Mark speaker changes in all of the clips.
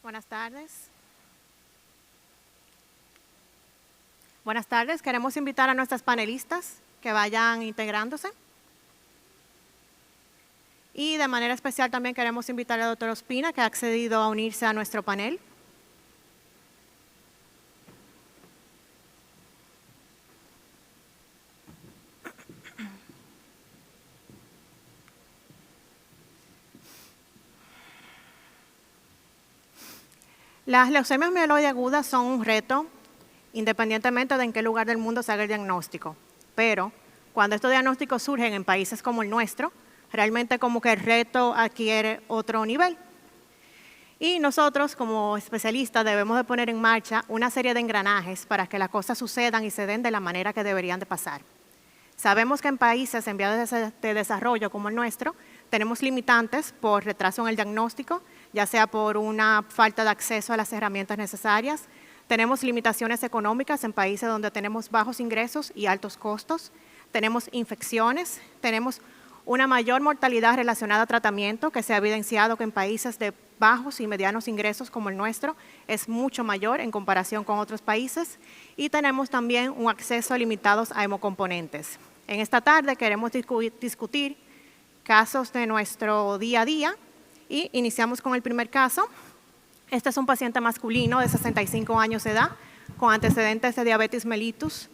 Speaker 1: Buenas tardes. Buenas tardes. Queremos invitar a nuestras panelistas que vayan integrándose. Y de manera especial también queremos invitar al doctor Ospina, que ha accedido a unirse a nuestro panel. Las leucemias mieloide agudas son un reto, independientemente de en qué lugar del mundo se haga el diagnóstico. Pero cuando estos diagnósticos surgen en países como el nuestro, realmente como que el reto adquiere otro nivel. Y nosotros, como especialistas, debemos de poner en marcha una serie de engranajes para que las cosas sucedan y se den de la manera que deberían de pasar. Sabemos que en países en vías de desarrollo como el nuestro, tenemos limitantes por retraso en el diagnóstico, ya sea por una falta de acceso a las herramientas necesarias. Tenemos limitaciones económicas en países donde tenemos bajos ingresos y altos costos. Tenemos infecciones, tenemos una mayor mortalidad relacionada a tratamiento, que se ha evidenciado que en países de bajos y medianos ingresos como el nuestro es mucho mayor en comparación con otros países. Y tenemos también un acceso limitado a hemocomponentes. En esta tarde queremos discutir casos de nuestro día a día y iniciamos con el primer caso. Este es un paciente masculino de 65 años de edad con antecedentes de diabetes mellitus.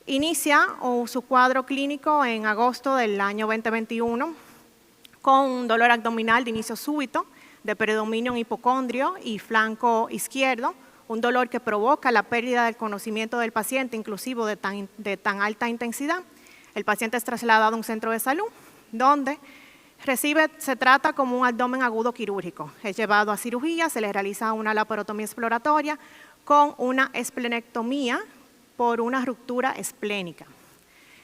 Speaker 1: Inicia su cuadro clínico en agosto del año 2021 con un dolor abdominal de inicio súbito, de predominio en hipocondrio y flanco izquierdo, un dolor que provoca la pérdida del conocimiento del paciente, inclusive de tan alta intensidad. El paciente es trasladado a un centro de salud, donde se trata como un abdomen agudo quirúrgico. Es llevado a cirugía, se le realiza una laparotomía exploratoria con una esplenectomía por una ruptura esplénica.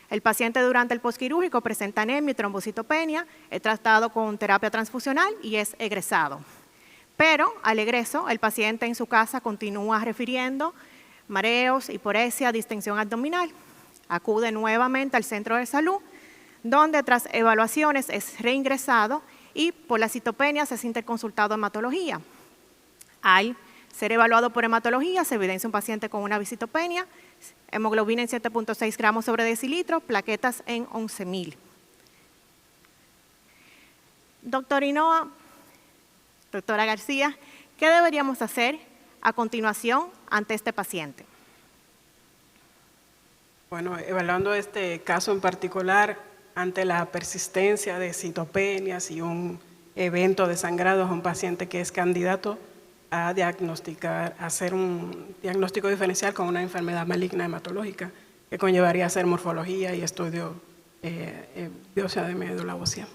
Speaker 1: El paciente durante el posquirúrgico presenta anemia y trombocitopenia, es tratado con terapia transfusional y es egresado. Pero al egreso, el paciente en su casa continúa refiriendo mareos, hiporesia, distensión abdominal. Acude nuevamente al centro de salud, donde tras evaluaciones es reingresado y por las citopenias es interconsultado en hematología. Al ser evaluado por hematología, se evidencia un paciente con una bicitopenia, hemoglobina en 7.6 gramos sobre decilitro, plaquetas en 11.000. Doctor Hinoa, doctora García, ¿qué deberíamos hacer a continuación ante este paciente?
Speaker 2: Bueno, evaluando este caso en particular, ante la persistencia de citopenias y un evento de sangrado, es un paciente que es candidato a diagnosticar, a hacer un diagnóstico diferencial con una enfermedad maligna hematológica que conllevaría hacer morfología y estudio biopsia de médula ósea.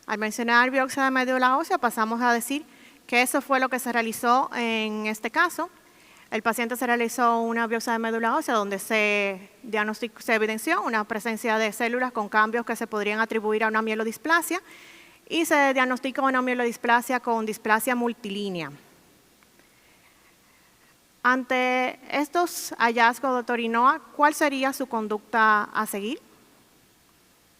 Speaker 1: Al mencionar biopsia de médula ósea, pasamos a decir que eso fue lo que se realizó en este caso. El paciente se realizó una biopsia de médula ósea donde se evidenció una presencia de células con cambios que se podrían atribuir a una mielodisplasia y se diagnosticó una mielodisplasia con displasia multilínea. Ante estos hallazgos, doctor Hinoa, ¿cuál sería su conducta a seguir?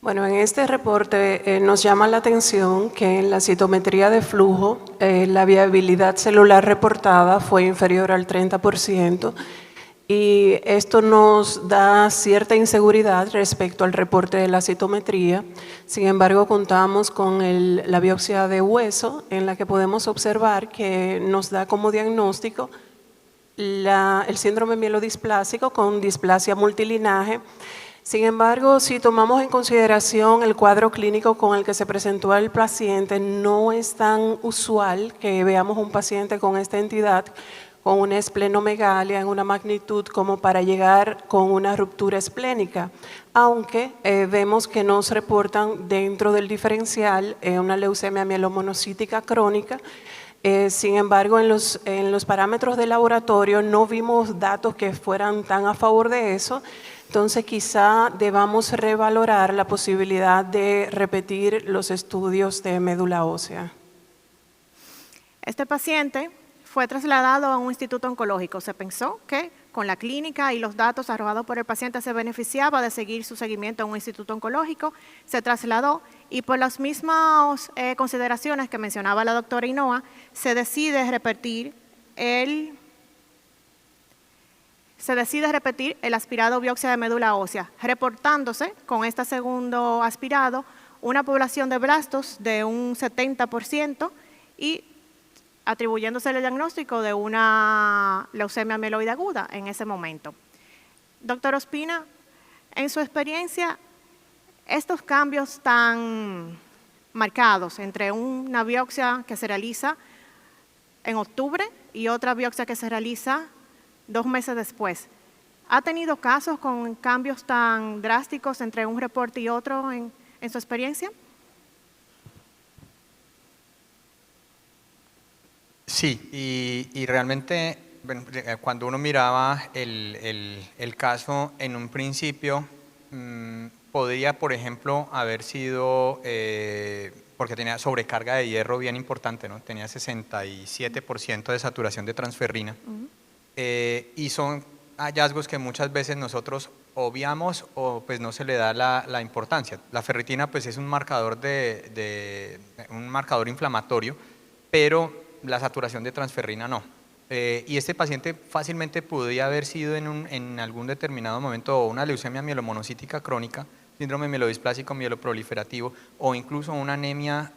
Speaker 3: Bueno, en este reporte nos llama la atención que en la citometría de flujo la viabilidad celular reportada fue inferior al 30% y esto nos da cierta inseguridad respecto al reporte de la citometría. Sin embargo, contamos con la biopsia de hueso en la que podemos observar que nos da como diagnóstico el síndrome mielodisplásico con displasia multilinaje. Sin embargo, si tomamos en consideración el cuadro clínico con el que se presentó el paciente, no es tan usual que veamos un paciente con esta entidad, con una esplenomegalia en una magnitud como para llegar con una ruptura esplénica, aunque vemos que nos reportan dentro del diferencial una leucemia mielomonocítica crónica. Sin embargo, en los parámetros de laboratorio no vimos datos que fueran tan a favor de eso. Entonces, quizá debamos revalorar la posibilidad de repetir los estudios de médula ósea.
Speaker 1: Este paciente fue trasladado a un instituto oncológico. Se pensó que con la clínica y los datos arrojados por el paciente se beneficiaba de seguir su seguimiento en un instituto oncológico, se trasladó y por las mismas consideraciones que mencionaba la doctora Ainhoa, se decide repetir el aspirado biopsia de médula ósea, reportándose con este segundo aspirado una población de blastos de un 70% y atribuyéndose el diagnóstico de una leucemia mieloide aguda en ese momento. Doctor Ospina, en su experiencia, estos cambios tan marcados entre una biopsia que se realiza en octubre y otra biopsia que se realiza 2 meses después, ¿ha tenido casos con cambios tan drásticos entre un reporte y otro en su experiencia?
Speaker 4: Sí, y realmente bueno, cuando uno miraba el caso en un principio, podría, por ejemplo, haber sido, porque tenía sobrecarga de hierro bien importante, ¿no? Tenía 67% de saturación de transferrina. Y son hallazgos que muchas veces nosotros obviamos o pues no se le da la importancia. La ferritina pues es un marcador, un marcador inflamatorio, pero la saturación de transferrina no. Y este paciente fácilmente podría haber sido en algún determinado momento una leucemia mielomonocítica crónica, síndrome mielodisplásico mieloproliferativo o incluso una anemia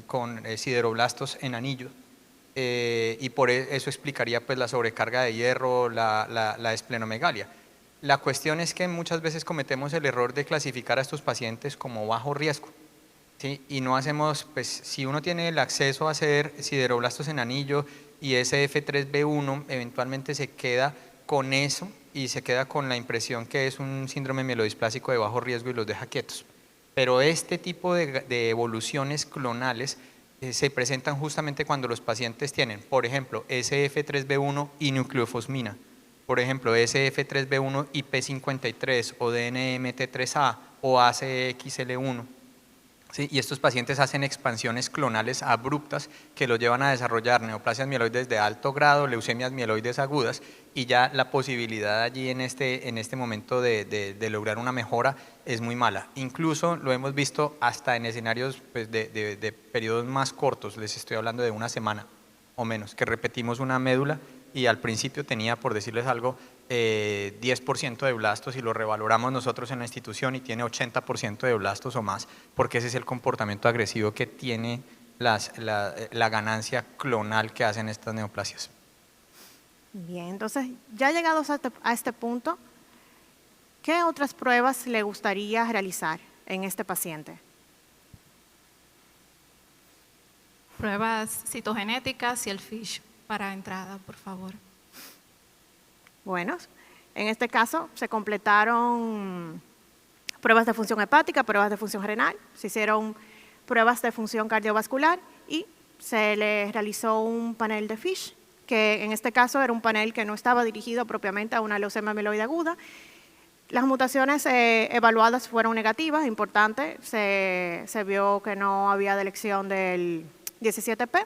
Speaker 4: con sideroblastos en anillo. Y por eso explicaría pues la sobrecarga de hierro, la esplenomegalia. La cuestión es que muchas veces cometemos el error de clasificar a estos pacientes como bajo riesgo. ¿Sí? Y no hacemos, pues si uno tiene el acceso a hacer sideroblastos en anillo y SF3B1, eventualmente se queda con eso y se queda con la impresión que es un síndrome mielodisplásico de bajo riesgo y los deja quietos. Pero este tipo de evoluciones clonales se presentan justamente cuando los pacientes tienen, por ejemplo, SF3B1 y nucleofosmina, por ejemplo, SF3B1 y P53 o DNMT3A o ACXL1. ¿Sí? Y estos pacientes hacen expansiones clonales abruptas que los llevan a desarrollar neoplasias mieloides de alto grado, leucemias mieloides agudas y ya la posibilidad allí en este momento de lograr una mejora es muy mala. Incluso lo hemos visto hasta en escenarios pues, de periodos más cortos, les estoy hablando de una semana o menos, que repetimos una médula y al principio tenía, por decirles algo, 10% de blastos y lo revaloramos nosotros en la institución y tiene 80% de blastos o más, porque ese es el comportamiento agresivo que tiene la ganancia clonal que hacen estas neoplasias.
Speaker 1: Bien, entonces, ya llegados a este punto, ¿qué otras pruebas le gustaría realizar en este paciente?
Speaker 5: Pruebas citogenéticas y el FISH para entrada, por favor.
Speaker 1: Bueno, en este caso se completaron pruebas de función hepática, pruebas de función renal, se hicieron pruebas de función cardiovascular y se le realizó un panel de FISH, que en este caso era un panel que no estaba dirigido propiamente a una leucemia mieloide aguda. Las mutaciones evaluadas fueron negativas, importante, se vio que no había delección del 17P.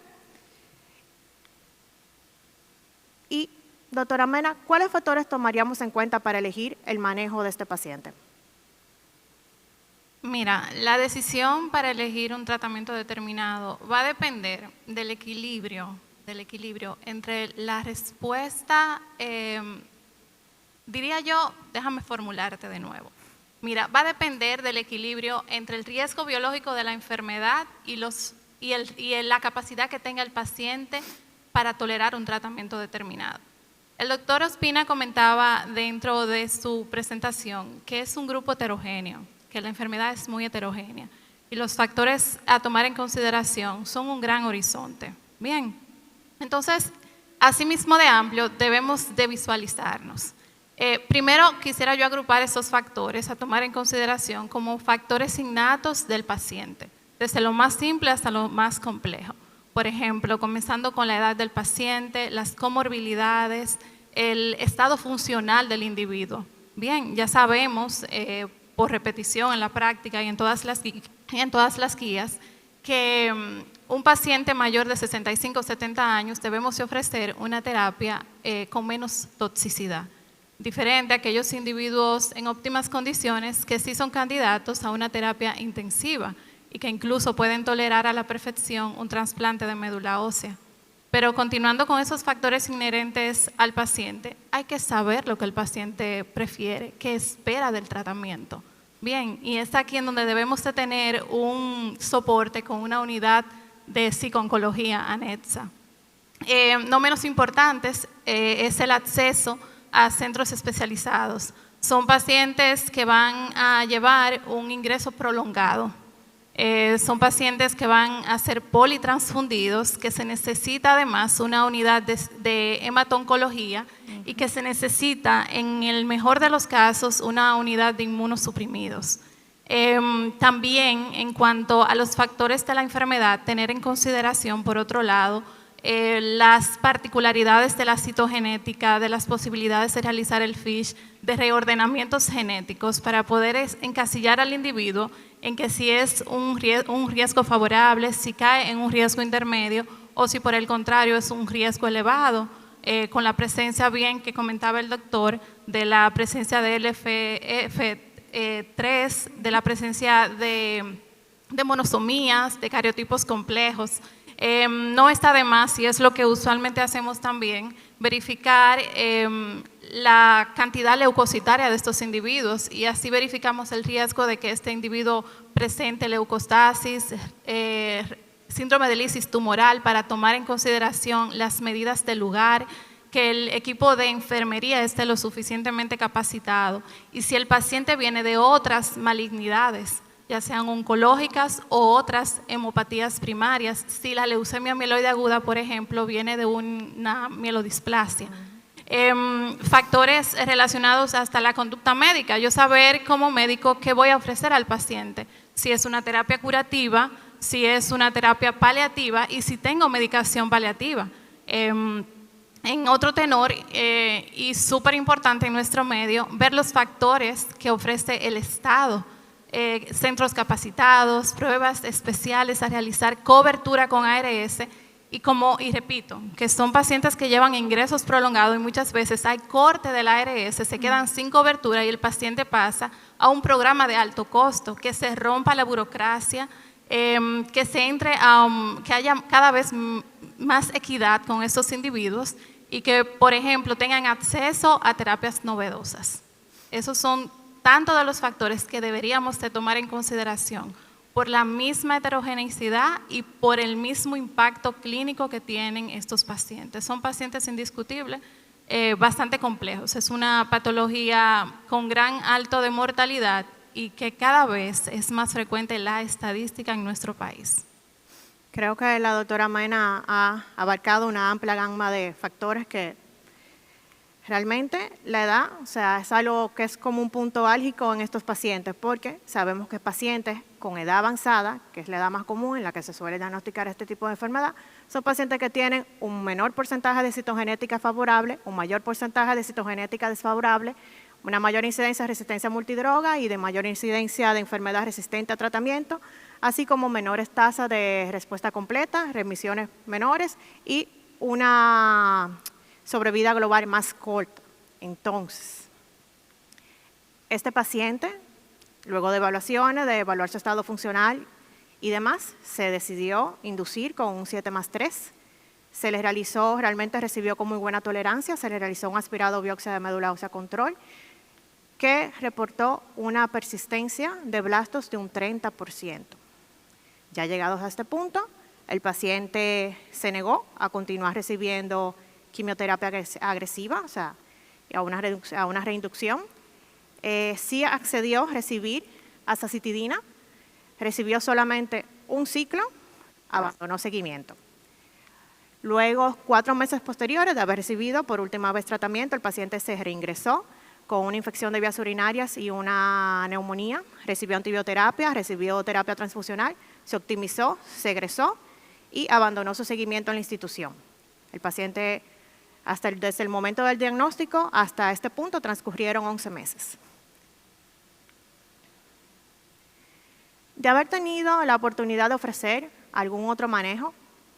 Speaker 1: Y, doctora Mena, ¿cuáles factores tomaríamos en cuenta para elegir el manejo de este paciente?
Speaker 5: Mira, la decisión para elegir un tratamiento determinado va a depender del equilibrio entre la respuesta, diría yo, déjame formularte de nuevo. Mira, va a depender del equilibrio entre el riesgo biológico de la enfermedad y la capacidad que tenga el paciente para tolerar un tratamiento determinado. El doctor Ospina comentaba dentro de su presentación que es un grupo heterogéneo, que la enfermedad es muy heterogénea y los factores a tomar en consideración son un gran horizonte. Bien, entonces, asimismo de amplio debemos de visualizarnos. Primero quisiera yo agrupar esos factores a tomar en consideración como factores innatos del paciente, desde lo más simple hasta lo más complejo. Por ejemplo, comenzando con la edad del paciente, las comorbilidades, el estado funcional del individuo. Bien, ya sabemos por repetición en la práctica y en todas las guías que un paciente mayor de 65 o 70 años debemos de ofrecer una terapia con menos toxicidad, diferente a aquellos individuos en óptimas condiciones que sí son candidatos a una terapia intensiva y que incluso pueden tolerar a la perfección un trasplante de médula ósea. Pero continuando con esos factores inherentes al paciente, hay que saber lo que el paciente prefiere, qué espera del tratamiento. Bien, y es aquí en donde debemos de tener un soporte con una unidad de psico-oncología anexa. No menos importantes es el acceso a centros especializados. Son pacientes que van a llevar un ingreso prolongado. Son pacientes que van a ser politransfundidos, que se necesita además una unidad de hemato-oncología y que se necesita, en el mejor de los casos, una unidad de inmunosuprimidos. También, en cuanto a los factores de la enfermedad, tener en consideración, por otro lado, las particularidades de la citogenética, de las posibilidades de realizar el FISH, de reordenamientos genéticos para poder encasillar al individuo en que si es un riesgo favorable, si cae en un riesgo intermedio o si por el contrario es un riesgo elevado, con la presencia, bien que comentaba el doctor, de la presencia de LFF3, de la presencia de monosomías, de cariotipos complejos. No está de más, y es lo que usualmente hacemos también, verificar la cantidad leucocitaria de estos individuos y así verificamos el riesgo de que este individuo presente leucostasis, síndrome de lisis tumoral, para tomar en consideración las medidas del lugar, que el equipo de enfermería esté lo suficientemente capacitado y si el paciente viene de otras malignidades, ya sean oncológicas o otras hemopatías primarias, si la leucemia mieloide aguda, por ejemplo, viene de una mielodisplasia. Factores relacionados hasta la conducta médica, yo saber como médico qué voy a ofrecer al paciente, si es una terapia curativa, si es una terapia paliativa y si tengo medicación paliativa. En otro tenor, y súper importante en nuestro medio, ver los factores que ofrece el Estado, centros capacitados, pruebas especiales a realizar, cobertura con ARS y repito, que son pacientes que llevan ingresos prolongados y muchas veces hay corte de la ARS, se quedan sin cobertura y el paciente pasa a un programa de alto costo, que se rompa la burocracia, que se entre que haya cada vez más equidad con estos individuos y que, por ejemplo, tengan acceso a terapias novedosas. Esos son tanto de los factores que deberíamos de tomar en consideración por la misma heterogeneidad y por el mismo impacto clínico que tienen estos pacientes. Son pacientes indiscutibles, bastante complejos. Es una patología con gran alto de mortalidad y que cada vez es más frecuente la estadística en nuestro país.
Speaker 1: Creo que la doctora Mena ha abarcado una amplia gama de factores que realmente la edad, o sea, es algo que es como un punto álgico en estos pacientes, porque sabemos que pacientes con edad avanzada, que es la edad más común en la que se suele diagnosticar este tipo de enfermedad, son pacientes que tienen un menor porcentaje de citogenética favorable, un mayor porcentaje de citogenética desfavorable, una mayor incidencia de resistencia multidroga y de mayor incidencia de enfermedad resistente a tratamiento, así como menores tasas de respuesta completa, remisiones menores y una sobrevida global más corta. Entonces, este paciente, luego de evaluaciones, de evaluar su estado funcional y demás, se decidió inducir con un 7+3. Se le realizó, realmente recibió con muy buena tolerancia, se le realizó un aspirado biopsia de médula ósea control que reportó una persistencia de blastos de un 30%. Ya llegados a este punto, el paciente se negó a continuar recibiendo quimioterapia agresiva, o sea, a una reinducción. Sí accedió a recibir azacitidina, recibió solamente un ciclo, abandonó seguimiento. Luego, 4 meses posteriores de haber recibido por última vez tratamiento, el paciente se reingresó con una infección de vías urinarias y una neumonía, recibió antibioterapia, recibió terapia transfusional, se optimizó, se egresó y abandonó su seguimiento en la institución. El paciente, desde el momento del diagnóstico hasta este punto, transcurrieron 11 meses. De haber tenido la oportunidad de ofrecer algún otro manejo,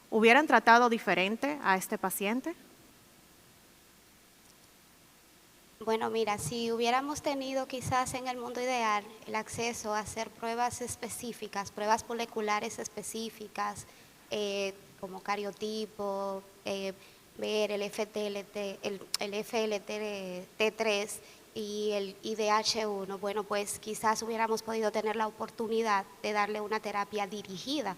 Speaker 1: ¿hubieran tratado diferente a este paciente?
Speaker 6: Bueno, mira, si hubiéramos tenido quizás en el mundo ideal el acceso a hacer pruebas específicas, pruebas moleculares específicas, como cariotipo, ver el FLT3 y el IDH1, bueno, pues quizás hubiéramos podido tener la oportunidad de darle una terapia dirigida,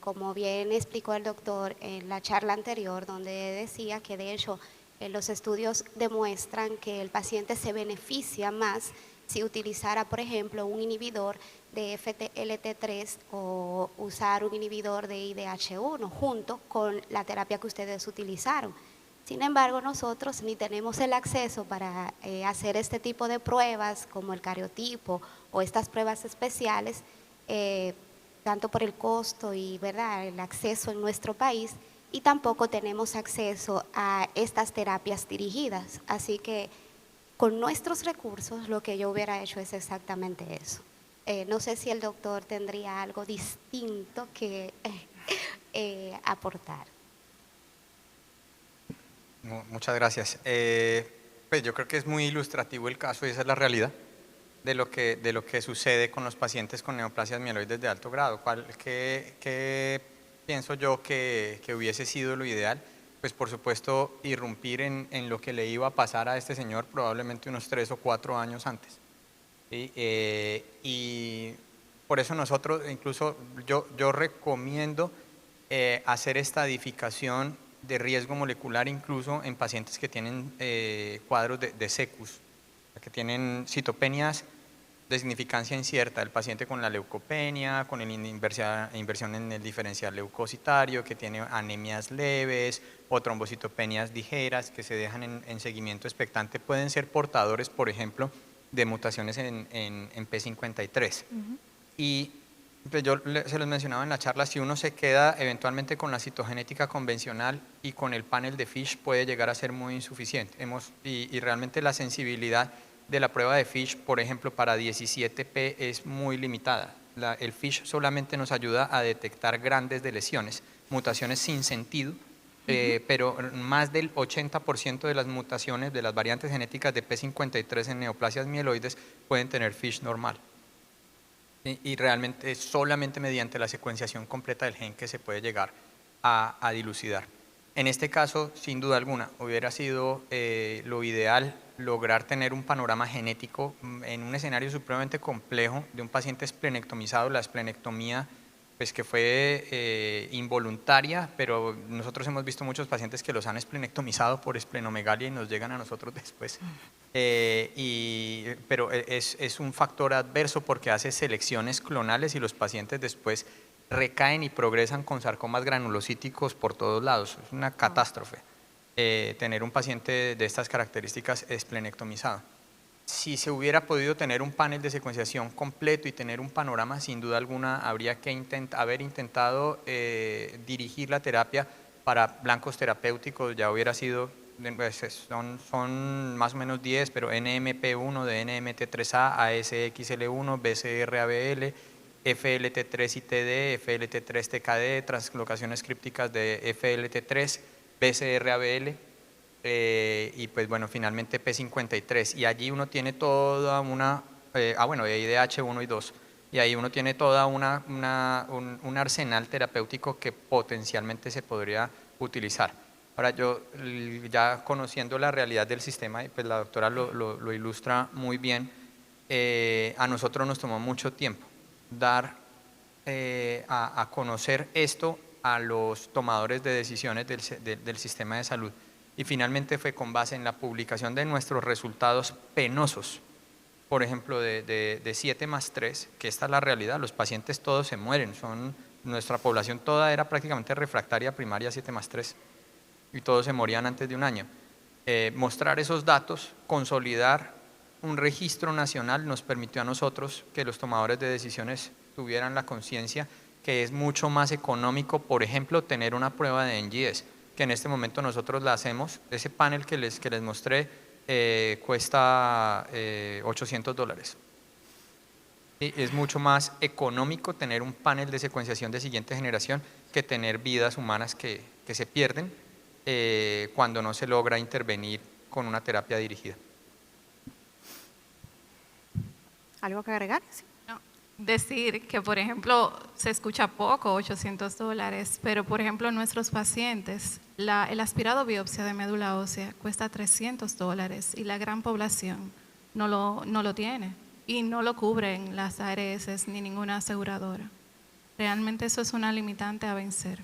Speaker 6: como bien explicó el doctor en la charla anterior, donde decía que de hecho los estudios demuestran que el paciente se beneficia más si utilizara, por ejemplo, un inhibidor de FLT3 o usar un inhibidor de IDH1 junto con la terapia que ustedes utilizaron. Sin embargo, nosotros ni tenemos el acceso para hacer este tipo de pruebas como el cariotipo o estas pruebas especiales, tanto por el costo y, ¿verdad?, el acceso en nuestro país, y tampoco tenemos acceso a estas terapias dirigidas. Así que con nuestros recursos lo que yo hubiera hecho es exactamente eso. No sé si el doctor tendría algo distinto que aportar.
Speaker 4: Muchas gracias. Pues yo creo que es muy ilustrativo el caso y esa es la realidad de lo que sucede con los pacientes con neoplasias mieloides de alto grado. ¿Qué pienso yo que hubiese sido lo ideal? Pues por supuesto irrumpir en lo que le iba a pasar a este señor probablemente unos 3 o 4 años antes. ¿Sí? Y por eso nosotros, incluso yo recomiendo hacer estadificación de riesgo molecular incluso en pacientes que tienen cuadros de secus, que tienen citopenias de significancia incierta, el paciente con la leucopenia, con inversión en el diferencial leucocitario, que tiene anemias leves o trombocitopenias ligeras que se dejan en seguimiento expectante, pueden ser portadores, por ejemplo, de mutaciones en P53. Y pues yo se los mencionaba en la charla, si uno se queda eventualmente con la citogenética convencional y con el panel de FISH puede llegar a ser muy insuficiente. Y realmente la sensibilidad de la prueba de FISH, por ejemplo, para 17P es muy limitada. El FISH solamente nos ayuda a detectar grandes de lesiones, mutaciones sin sentido, pero más del 80% de las mutaciones de las variantes genéticas de P53 en neoplasias mieloides pueden tener FISH normal. Y realmente es solamente mediante la secuenciación completa del gen que se puede llegar a dilucidar. En este caso, sin duda alguna, hubiera sido lo ideal lograr tener un panorama genético en un escenario supremamente complejo de un paciente esplenectomizado. La esplenectomía, pues que fue involuntaria, pero nosotros hemos visto muchos pacientes que los han esplenectomizado por esplenomegalia y nos llegan a nosotros después. Pero es un factor adverso porque hace selecciones clonales y los pacientes después recaen y progresan con sarcomas granulocíticos por todos lados. Es una catástrofe tener un paciente de estas características esplenectomizado. Si se hubiera podido tener un panel de secuenciación completo y tener un panorama, sin duda alguna habría que haber intentado dirigir la terapia para blancos terapéuticos. Ya hubiera sido, son más o menos 10, pero NMP1 de NMT3A, ASXL1, BCR-ABL, FLT3 ITD, FLT3 TKD, translocaciones crípticas de FLT3, BCR-ABL, y pues bueno, finalmente P53, y allí uno tiene toda una, IDH1 y 2, y ahí uno tiene toda un arsenal terapéutico que potencialmente se podría utilizar. Ahora yo, ya conociendo la realidad del sistema, y pues la doctora lo ilustra muy bien, a nosotros nos tomó mucho tiempo dar a conocer esto a los tomadores de decisiones del sistema de salud. Y finalmente fue con base en la publicación de nuestros resultados penosos, por ejemplo, de 7+3, que esta es la realidad, los pacientes todos se mueren, nuestra población toda era prácticamente refractaria primaria 7+3 y todos se morían antes de un año. Mostrar esos datos, consolidar un registro nacional nos permitió a nosotros que los tomadores de decisiones tuvieran la conciencia que es mucho más económico, por ejemplo, tener una prueba de NGS, que en este momento nosotros la hacemos. Ese panel que les mostré cuesta $800. Sí, es mucho más económico tener un panel de secuenciación de siguiente generación que tener vidas humanas que se pierden cuando no se logra intervenir con una terapia dirigida.
Speaker 1: ¿Algo que agregar? Sí.
Speaker 5: No, decir que, por ejemplo, se escucha poco, $800, pero, por ejemplo, nuestros pacientes, el aspirado biopsia de médula ósea cuesta $300 y la gran población no lo tiene y no lo cubren las ARS ni ninguna aseguradora. Realmente eso es una limitante a vencer.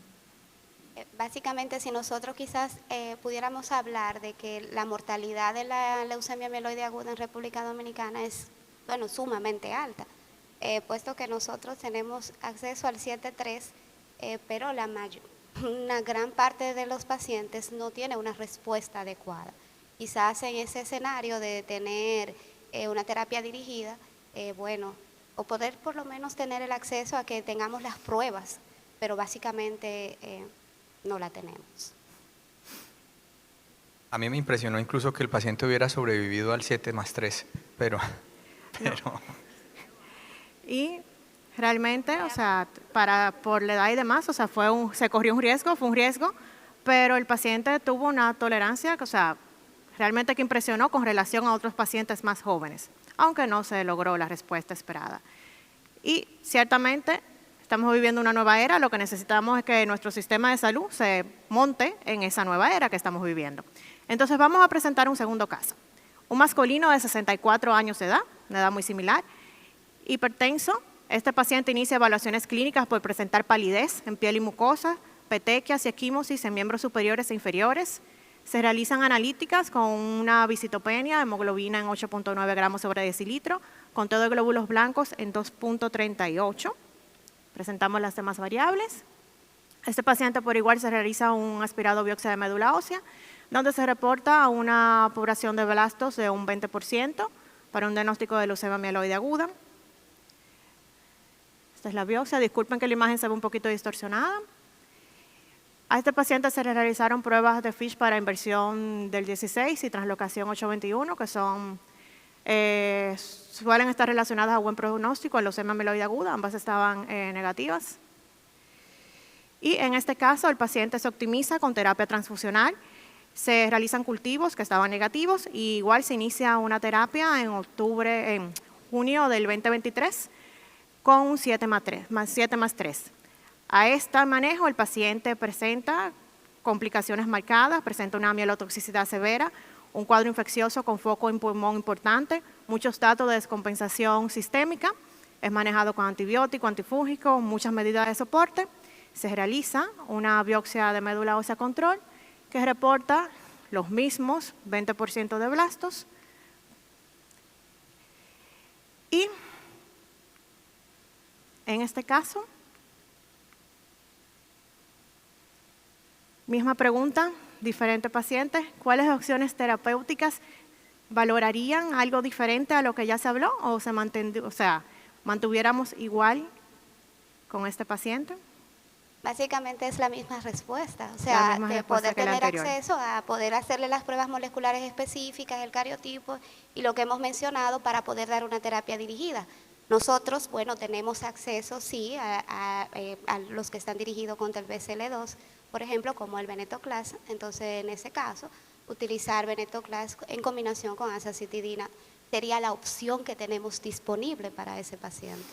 Speaker 6: Básicamente, si nosotros quizás pudiéramos hablar de que la mortalidad de la leucemia mieloide aguda en República Dominicana es, bueno, sumamente alta, puesto que nosotros tenemos acceso al 7.3, pero una gran parte de los pacientes no tiene una respuesta adecuada. Quizás en ese escenario de tener una terapia dirigida, bueno, o poder por lo menos tener el acceso a que tengamos las pruebas, pero básicamente no la tenemos.
Speaker 4: A mí me impresionó incluso que el paciente hubiera sobrevivido al 7+3, pero...
Speaker 1: Y realmente, o sea, por la edad y demás, o sea, se corrió un riesgo, fue un riesgo, pero el paciente tuvo una tolerancia, o sea, realmente que impresionó con relación a otros pacientes más jóvenes, aunque no se logró la respuesta esperada. Y ciertamente estamos viviendo una nueva era, lo que necesitamos es que nuestro sistema de salud se monte en esa nueva era que estamos viviendo. Entonces vamos a presentar un segundo caso. Un masculino de 64 años de edad, una edad muy similar, hipertenso. Este paciente inicia evaluaciones clínicas por presentar palidez en piel y mucosa, petequias y equimosis en miembros superiores e inferiores. Se realizan analíticas con una visitopenia, hemoglobina en 8.9 gramos sobre decilitro, conteo de glóbulos blancos en 2.38. Presentamos las demás variables. Este paciente por igual se realiza un aspirado biopsia de médula ósea, donde se reporta una población de blastos de un 20% para un diagnóstico de leucemia mieloide aguda. Esta es la biopsia. Disculpen que la imagen se ve un poquito distorsionada. A este paciente se le realizaron pruebas de FISH para inversión del 16 y translocación 821, que suelen estar relacionadas a buen pronóstico en leucemia mieloide aguda. Ambas estaban negativas. Y en este caso, el paciente se optimiza con terapia transfusional. Se realizan cultivos que estaban negativos y igual se inicia una terapia en junio del 2023 con un 7+3. A este manejo el paciente presenta complicaciones marcadas, presenta una mielotoxicidad severa, un cuadro infeccioso con foco en pulmón importante, muchos datos de descompensación sistémica, es manejado con antibiótico, antifúngico, muchas medidas de soporte. Se realiza una biopsia de médula ósea control que reporta los mismos 20% de blastos. Y en este caso, misma pregunta, diferente paciente, ¿cuáles opciones terapéuticas valorarían algo diferente a lo que ya se habló o mantuviéramos igual con este paciente?
Speaker 6: Básicamente es la misma respuesta, o sea, de poder tener acceso a poder hacerle las pruebas moleculares específicas, el cariotipo y lo que hemos mencionado para poder dar una terapia dirigida. Nosotros, bueno, tenemos acceso, sí, a los que están dirigidos contra el BCL2, por ejemplo, como el venetoclax. Entonces, en ese caso, utilizar venetoclax en combinación con azacitidina sería la opción que tenemos disponible para ese paciente.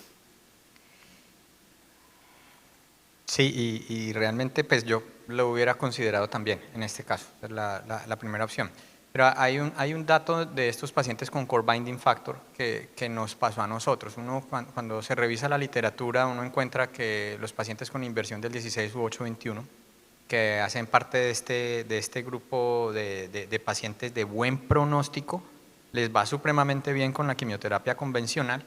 Speaker 4: Sí, y realmente pues yo lo hubiera considerado también en este caso, es la primera opción. Pero hay un dato de estos pacientes con core binding factor que nos pasó a nosotros. Uno, cuando se revisa la literatura, uno encuentra que los pacientes con inversión del 16 u 821, que hacen parte de este grupo de pacientes de buen pronóstico, les va supremamente bien con la quimioterapia convencional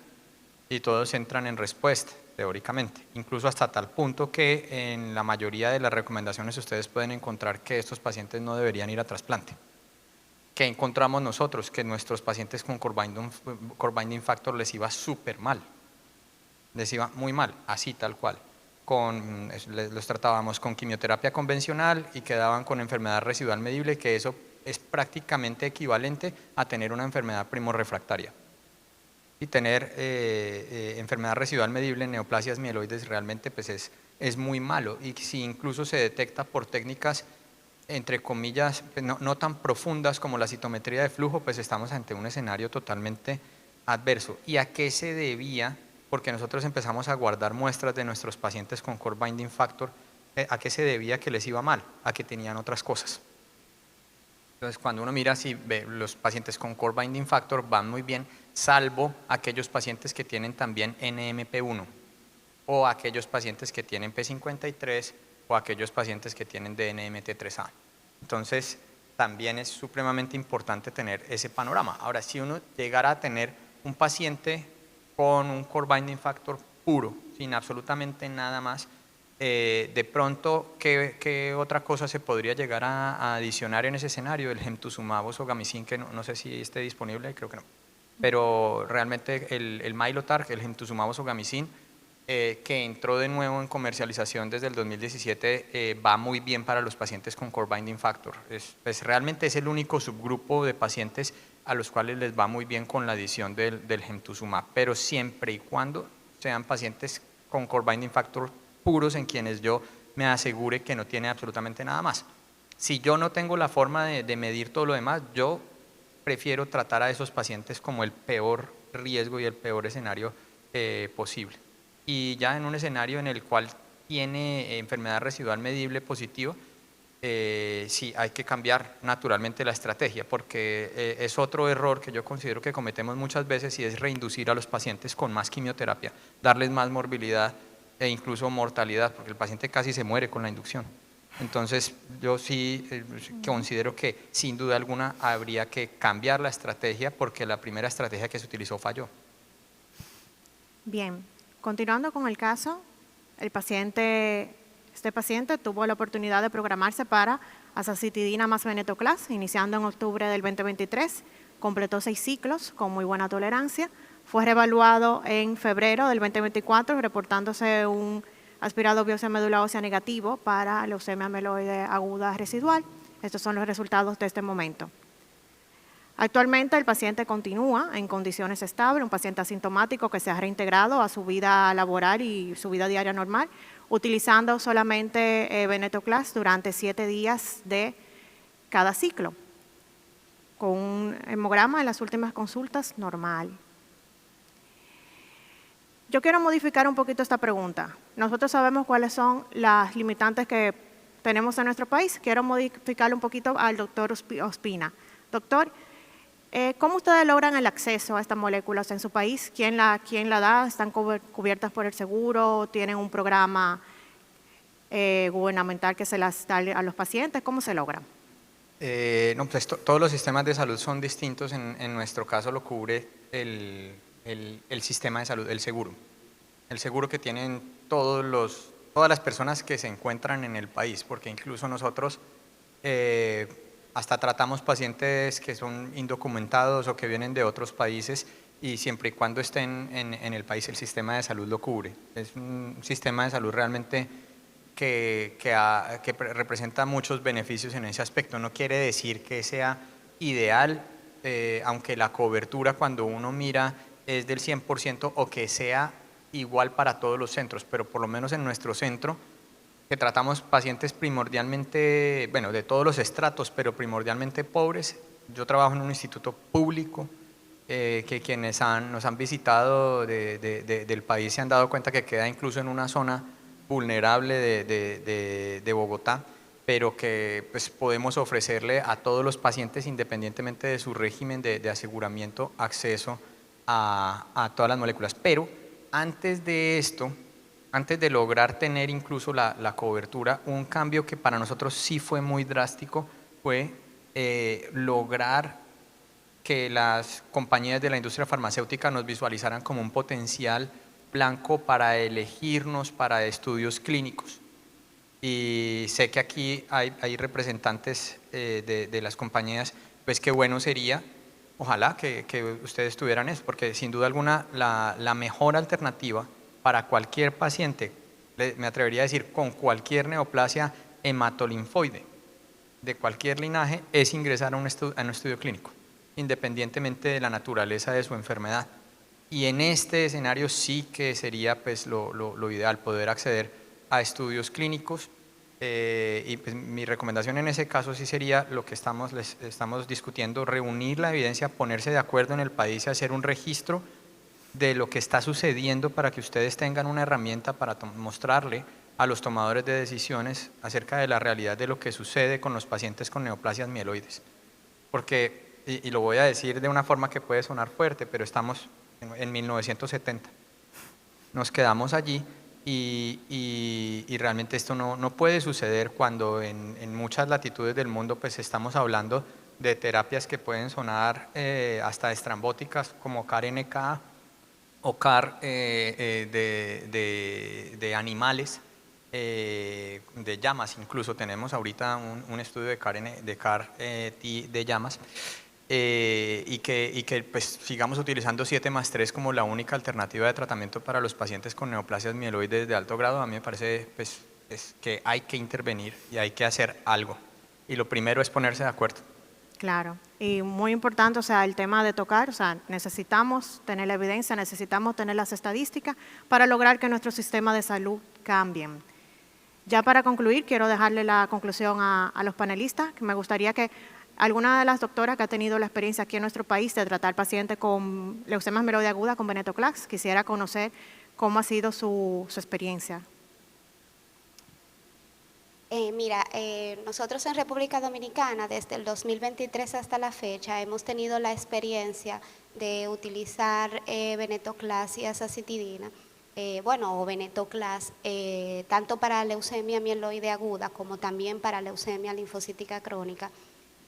Speaker 4: y todos entran en respuesta, teóricamente. Incluso hasta tal punto que en la mayoría de las recomendaciones ustedes pueden encontrar que estos pacientes no deberían ir a trasplante. ¿Qué encontramos nosotros? Que nuestros pacientes con core binding factor les iba súper mal, les iba muy mal, así tal cual. Los tratábamos con quimioterapia convencional y quedaban con enfermedad residual medible, que eso es prácticamente equivalente a tener una enfermedad primorrefractaria. Y tener enfermedad residual medible en neoplasias mieloides realmente pues es muy malo, y si incluso se detecta por técnicas entre comillas no tan profundas como la citometría de flujo, pues estamos ante un escenario totalmente adverso. ¿Y a qué se debía? Porque nosotros empezamos a guardar muestras de nuestros pacientes con core binding factor. ¿A qué se debía que les iba mal? A que tenían otras cosas. Entonces, cuando uno mira si ve, los pacientes con core binding factor van muy bien, salvo aquellos pacientes que tienen también NMP1, o aquellos pacientes que tienen P53, o aquellos pacientes que tienen DNMT3A. Entonces, también es supremamente importante tener ese panorama. Ahora, si uno llegara a tener un paciente con un core binding factor puro, sin absolutamente nada más, de pronto, ¿qué otra cosa se podría llegar a adicionar en ese escenario? El gemtuzumab o sogamicin, que no sé si esté disponible, creo que no. Pero realmente el Mylotarg, el gemtuzumab o sogamicin, que entró de nuevo en comercialización desde el 2017, va muy bien para los pacientes con core binding factor. Pues realmente es el único subgrupo de pacientes a los cuales les va muy bien con la adición del gemtuzumab, pero siempre y cuando sean pacientes con core binding factor puros, en quienes yo me asegure que no tiene absolutamente nada más. Si yo no tengo la forma de medir todo lo demás, yo prefiero tratar a esos pacientes como el peor riesgo y el peor escenario posible. Y ya en un escenario en el cual tiene enfermedad residual medible positivo, sí hay que cambiar naturalmente la estrategia, porque es otro error que yo considero que cometemos muchas veces, y es reinducir a los pacientes con más quimioterapia, darles más morbilidad e incluso mortalidad, porque el paciente casi se muere con la inducción. Entonces yo sí considero que sin duda alguna habría que cambiar la estrategia, porque la primera estrategia que se utilizó falló.
Speaker 1: Bien, continuando con el caso, este paciente tuvo la oportunidad de programarse para azacitidina más venetoclax, iniciando en octubre del 2023, completó 6 ciclos con muy buena tolerancia, fue reevaluado en febrero del 2024, reportándose un aspirado biopsia médula ósea negativo para leucemia mieloide aguda residual. Estos son los resultados de este momento. Actualmente el paciente continúa en condiciones estables, un paciente asintomático que se ha reintegrado a su vida laboral y su vida diaria normal, utilizando solamente venetoclax durante 7 días de cada ciclo, con un hemograma en las últimas consultas normal. Yo quiero modificar un poquito esta pregunta. Nosotros sabemos cuáles son las limitantes que tenemos en nuestro país. Quiero modificarlo un poquito al doctor Ospina. Doctor, ¿cómo ustedes logran el acceso a estas moléculas en su país? ¿Quién la da? ¿Están cubiertas por el seguro? ¿Tienen un programa gubernamental que se las da a los pacientes? ¿Cómo se logra?
Speaker 4: No, pues todos los sistemas de salud son distintos. En nuestro caso lo cubre el sistema de salud, el seguro. El seguro que tienen todas las personas que se encuentran en el país, porque incluso nosotros hasta tratamos pacientes que son indocumentados o que vienen de otros países, y siempre y cuando estén en el país el sistema de salud lo cubre. Es un sistema de salud realmente que representa muchos beneficios en ese aspecto. No quiere decir que sea ideal, aunque la cobertura cuando uno mira es del 100%, o que sea igual para todos los centros, pero por lo menos en nuestro centro, que tratamos pacientes primordialmente, bueno, de todos los estratos, pero primordialmente pobres. Yo trabajo en un instituto público, que quienes nos han visitado del país se han dado cuenta que queda incluso en una zona vulnerable de Bogotá, pero que pues, podemos ofrecerle a todos los pacientes, independientemente de su régimen de aseguramiento, acceso a todas las moléculas. Pero antes de esto, antes de lograr tener incluso la cobertura, un cambio que para nosotros sí fue muy drástico fue lograr que las compañías de la industria farmacéutica nos visualizaran como un potencial blanco para elegirnos para estudios clínicos. Y sé que aquí hay representantes de las compañías, pues qué bueno sería, ojalá que ustedes tuvieran eso, porque sin duda alguna la mejor alternativa para cualquier paciente, me atrevería a decir con cualquier neoplasia hematolinfoide de cualquier linaje, es ingresar a un estudio clínico, independientemente de la naturaleza de su enfermedad. Y en este escenario sí que sería pues, lo ideal poder acceder a estudios clínicos. Y pues, mi recomendación en ese caso sí sería lo que les estamos discutiendo, reunir la evidencia, ponerse de acuerdo en el país y hacer un registro de lo que está sucediendo para que ustedes tengan una herramienta para mostrarle a los tomadores de decisiones acerca de la realidad de lo que sucede con los pacientes con neoplasias mieloides. Porque, y lo voy a decir de una forma que puede sonar fuerte, pero estamos en 1970. Nos quedamos allí y realmente esto no puede suceder cuando en muchas latitudes del mundo pues estamos hablando de terapias que pueden sonar hasta estrambóticas como CAR-NK o CAR de animales, de llamas. Incluso tenemos ahorita un estudio de CAR de llamas. Y que pues, sigamos utilizando 7+3 como la única alternativa de tratamiento para los pacientes con neoplasias mieloides de alto grado, a mí me parece pues, es que hay que intervenir y hay que hacer algo. Y lo primero es ponerse de acuerdo.
Speaker 1: Claro, y muy importante, o sea, el tema de tocar, o sea, necesitamos tener la evidencia, necesitamos tener las estadísticas para lograr que nuestro sistema de salud cambie. Ya para concluir, quiero dejarle la conclusión a los panelistas, que me gustaría que alguna de las doctoras que ha tenido la experiencia aquí en nuestro país de tratar pacientes con leucemia mieloide aguda con venetoclax, quisiera conocer cómo ha sido su experiencia.
Speaker 6: Mira, nosotros en República Dominicana, desde el 2023 hasta la fecha, hemos tenido la experiencia de utilizar venetoclax y azacitidina, o venetoclax, tanto para leucemia mieloide aguda como también para leucemia linfocítica crónica.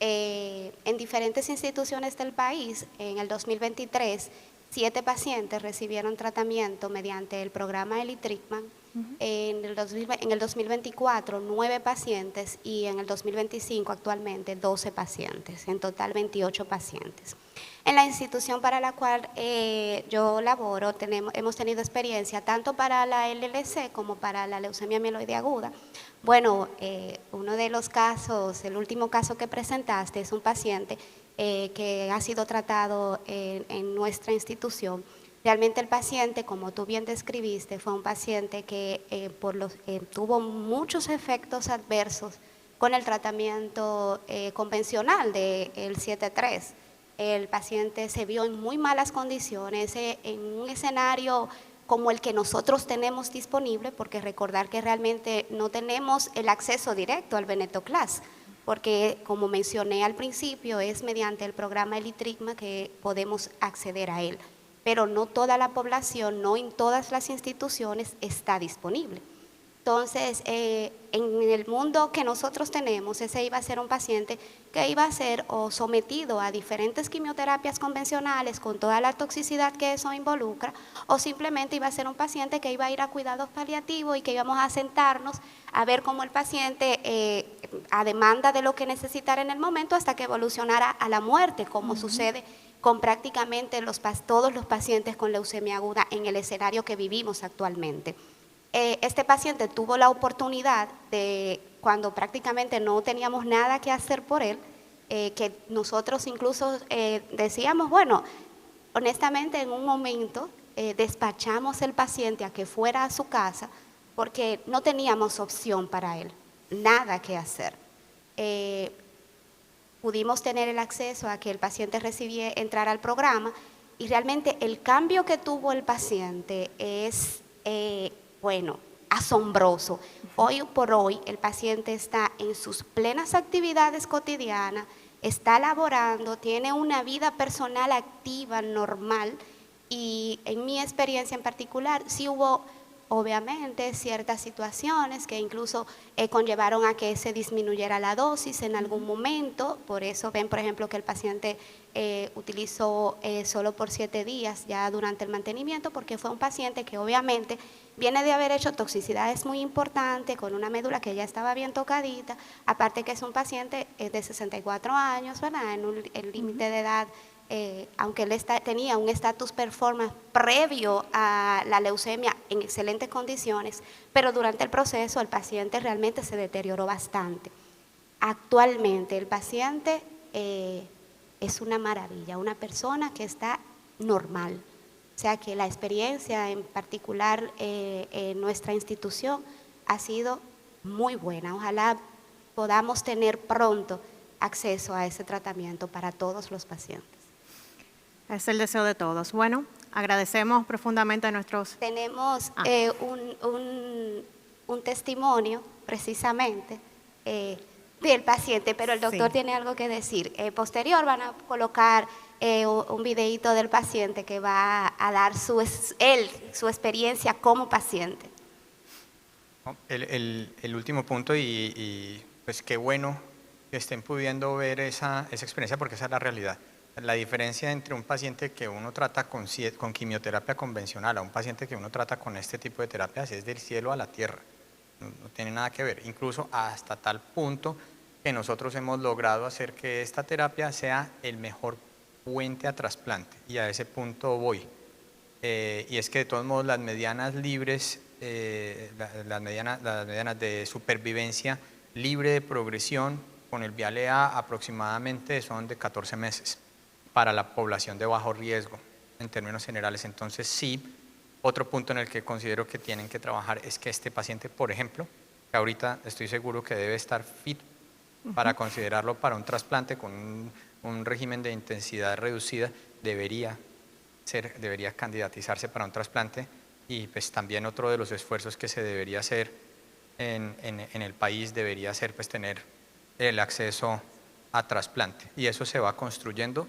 Speaker 6: En diferentes instituciones del país, en el 2023, 7 pacientes recibieron tratamiento mediante el programa Elitricman. En el 2024, 9 pacientes y en el 2025 actualmente 12 pacientes, en total 28 pacientes. En la institución para la cual yo laboro hemos tenido experiencia tanto para la LLC como para la leucemia mieloide aguda. Bueno, uno de los casos, el último caso que presentaste es un paciente que ha sido tratado en nuestra institución. Realmente el paciente, como tú bien describiste, fue un paciente que tuvo muchos efectos adversos con el tratamiento convencional del 7+3. El paciente se vio en muy malas condiciones, en un escenario como el que nosotros tenemos disponible, porque recordar que realmente no tenemos el acceso directo al venetoclax, porque como mencioné al principio, es mediante el programa Elitricman que podemos acceder a él. Pero no toda la población, no en todas las instituciones está disponible. Entonces, en el mundo que nosotros tenemos, ese iba a ser un paciente que iba a ser sometido a diferentes quimioterapias convencionales con toda la toxicidad que eso involucra, o simplemente iba a ser un paciente que iba a ir a cuidados paliativos y que íbamos a sentarnos a ver cómo el paciente, a demanda de lo que necesitara en el momento, hasta que evolucionara a la muerte, como sucede con prácticamente todos los pacientes con leucemia aguda en el escenario que vivimos actualmente. Este paciente tuvo la oportunidad de, cuando prácticamente no teníamos nada que hacer por él, que nosotros incluso decíamos, bueno, honestamente en un momento despachamos el paciente a que fuera a su casa porque no teníamos opción para él, nada que hacer. Pudimos tener el acceso a que el paciente entrara al programa y realmente el cambio que tuvo el paciente es, asombroso. Hoy por hoy el paciente está en sus plenas actividades cotidianas, está laborando, tiene una vida personal activa, normal, y en mi experiencia en particular sí hubo obviamente ciertas situaciones que incluso conllevaron a que se disminuyera la dosis en algún momento. Por eso ven, por ejemplo, que el paciente utilizó solo por 7 días ya durante el mantenimiento, porque fue un paciente que obviamente viene de haber hecho toxicidades muy importantes con una médula que ya estaba bien tocadita, aparte que es un paciente de 64 años, ¿verdad? En el límite de edad, aunque él tenía un status performance previo a la leucemia en excelentes condiciones, pero durante el proceso el paciente realmente se deterioró bastante. Actualmente el paciente es una maravilla, una persona que está normal. O sea que la experiencia en particular en nuestra institución ha sido muy buena. Ojalá podamos tener pronto acceso a ese tratamiento para todos los pacientes.
Speaker 1: Es el deseo de todos. Bueno, agradecemos profundamente a nuestros...
Speaker 6: Tenemos un testimonio precisamente del paciente, pero el doctor
Speaker 1: Sí.
Speaker 6: tiene algo que decir. Posterior van a colocar un videíto del paciente que va a dar su experiencia como paciente.
Speaker 4: El último punto y pues qué bueno que estén pudiendo ver esa experiencia porque esa es la realidad. La diferencia entre un paciente que uno trata con quimioterapia convencional a un paciente que uno trata con este tipo de terapias es del cielo a la tierra. No tiene nada que ver, incluso hasta tal punto que nosotros hemos logrado hacer que esta terapia sea el mejor puente a trasplante y a ese punto voy. Y es que de todos modos las medianas libres, las medianas de supervivencia libre de progresión con el VIALE-A aproximadamente son de 14 meses para la población de bajo riesgo en términos generales. Entonces sí, otro punto en el que considero que tienen que trabajar es que este paciente, por ejemplo, que ahorita estoy seguro que debe estar fit para considerarlo para un trasplante con un régimen de intensidad reducida, debería candidatizarse para un trasplante y pues también otro de los esfuerzos que se debería hacer en el país debería ser pues tener el acceso a trasplante y eso se va construyendo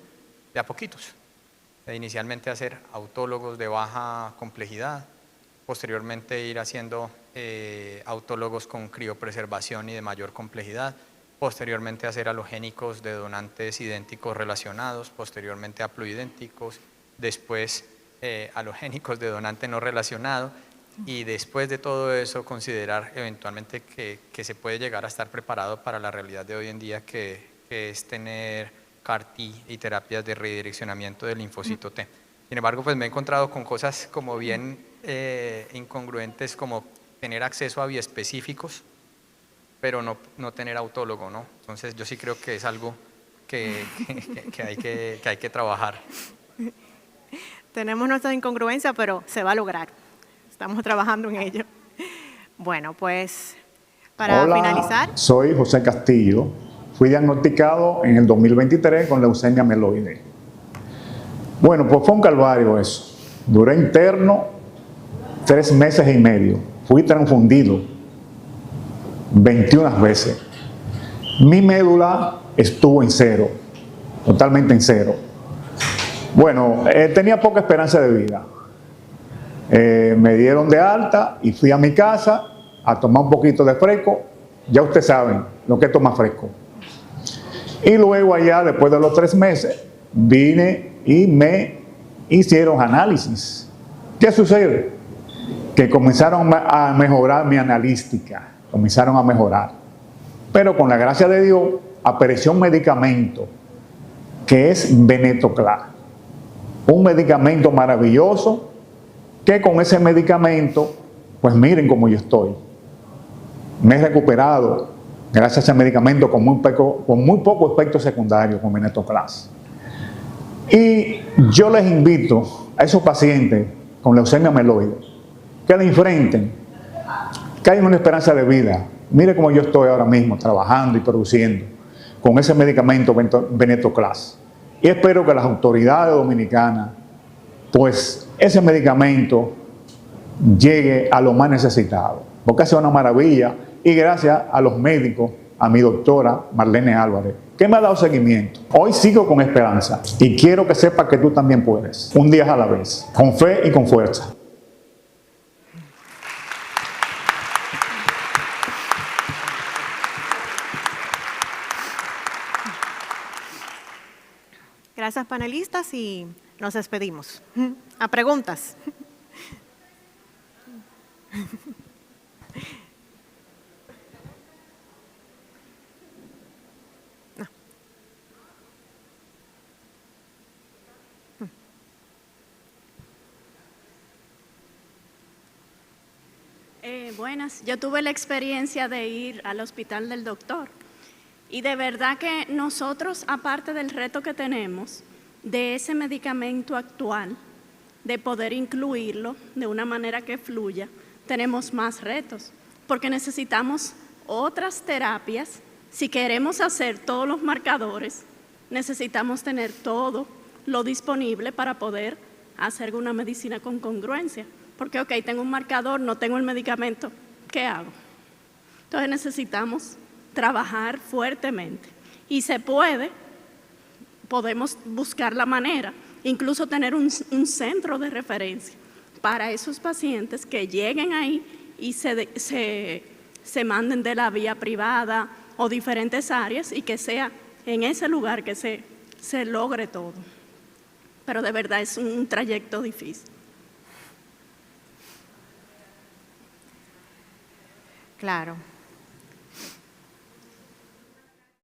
Speaker 4: de a poquitos. Inicialmente hacer autólogos de baja complejidad, posteriormente ir haciendo autólogos con criopreservación y de mayor complejidad, posteriormente hacer halogénicos de donantes idénticos relacionados, posteriormente haploidénticos, después halogénicos de donante no relacionado y después de todo eso considerar eventualmente que se puede llegar a estar preparado para la realidad de hoy en día que es tener CAR-T y terapias de redireccionamiento del linfocito T. Sin embargo, pues me he encontrado con cosas como bien incongruentes como tener acceso a biespecíficos, pero no tener autólogo, ¿no? Entonces yo sí creo que es algo que hay que trabajar.
Speaker 1: Tenemos nuestra incongruencia, pero se va a lograr. Estamos trabajando en ello. Bueno, pues para
Speaker 7: Hola,
Speaker 1: finalizar.
Speaker 7: soy José Castillo. Fui diagnosticado en el 2023 con leucemia mieloide. Bueno, pues fue un calvario eso. Duré interno 3 meses y medio. Fui transfundido 21 veces. Mi médula estuvo en cero, totalmente en cero. Bueno, tenía poca esperanza de vida. Me dieron de alta y fui a mi casa a tomar un poquito de fresco. Ya ustedes saben lo que es tomar fresco. Y luego allá, después de los 3 meses, vine y me hicieron análisis. ¿Qué sucede? Que comenzaron a mejorar mi analítica, comenzaron a mejorar. Pero con la gracia de Dios, apareció un medicamento que es Venetoclax. Un medicamento maravilloso que con ese medicamento, pues miren cómo yo estoy. Me he recuperado gracias a ese medicamento con muy poco efecto secundario con Venetoclax. Y yo les invito a esos pacientes con leucemia mieloide que la enfrenten, que hay una esperanza de vida. Mire cómo yo estoy ahora mismo trabajando y produciendo con ese medicamento Venetoclax. Y espero que las autoridades dominicanas, pues ese medicamento llegue a los más necesitados, porque ha sido una maravilla y gracias a los médicos, a mi doctora Marlene Álvarez, que me ha dado seguimiento. Hoy sigo con esperanza y quiero que sepas que tú también puedes, un día a la vez, con fe y con fuerza.
Speaker 1: Gracias, panelistas, y nos despedimos. A preguntas.
Speaker 8: Buenas, yo tuve la experiencia de ir al hospital del doctor y de verdad que nosotros, aparte del reto que tenemos de ese medicamento actual, de poder incluirlo de una manera que fluya, tenemos más retos, porque necesitamos otras terapias. Si queremos hacer todos los marcadores, necesitamos tener todo lo disponible para poder hacer una medicina con congruencia. Porque, ok, tengo un marcador, no tengo el medicamento, ¿qué hago? Entonces necesitamos trabajar fuertemente. Y se puede, podemos buscar la manera, incluso tener un centro de referencia para esos pacientes que lleguen ahí y se manden de la vía privada o diferentes áreas y que sea en ese lugar que se logre todo. Pero de verdad es un trayecto difícil.
Speaker 1: Claro.